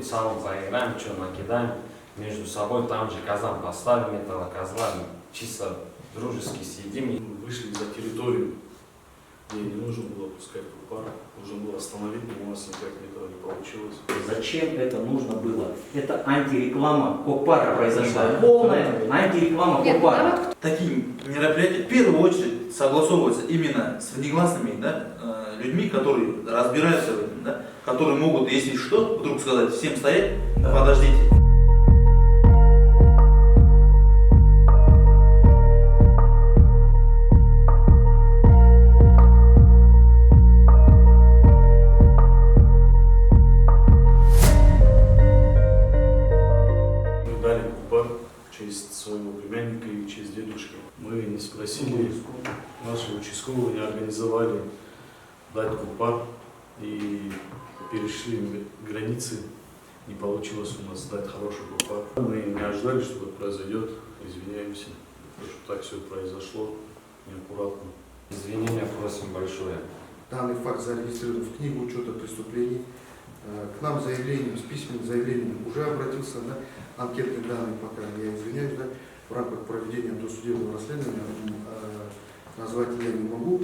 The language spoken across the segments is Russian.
салон, заиграем, что накидаем между собой, там же казан поставим этого козла, чисто дружески сидим. Вышли за территорию, где не нужно было пускать пар, нужно было остановить, но у нас никак этого не получилось. Зачем это нужно было? Это антиреклама Кокпара произошла. Полная антиреклама Кокпара. Такие мероприятия в первую очередь согласовываются именно с внегласными, да, людьми, которые разбираются в этом, да, которые могут, если что, вдруг сказать, всем стоять, подождите. Дали купар в честь своего племянника и в честь дедушки. Мы не спросили нашего участкового, не организовали дать купар и перешли границы. Не получилось у нас дать хороший купар. Мы не ожидали, что это произойдет. Извиняемся, что так все произошло неаккуратно. Извинения просим большое. Данный факт зарегистрирован в книгу учета преступлений. К нам заявлением, с письменным заявлением уже обратился, да, анкетные данные, пока я извиняюсь, да, в рамках проведения досудебного расследования назвать я не могу.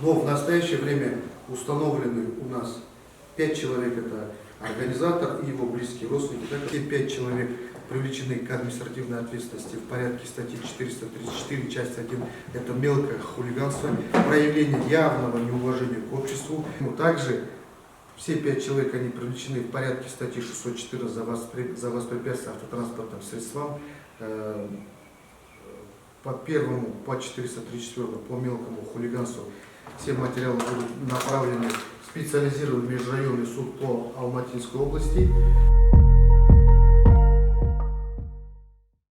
Но в настоящее время установлены у нас 5 человек, это организатор и его близкие родственники. Так, все 5 человек привлечены к административной ответственности в порядке статьи 434, часть 1, это мелкое хулиганство, проявление явного неуважения к обществу. Также все 5 человек, они привлечены в порядке статьи 614 за воспрепятствие автотранспортным средствам. По первому, по 434 по мелкому хулиганству все материалы будут направлены в специализированный межрайонный суд по Алматинской области.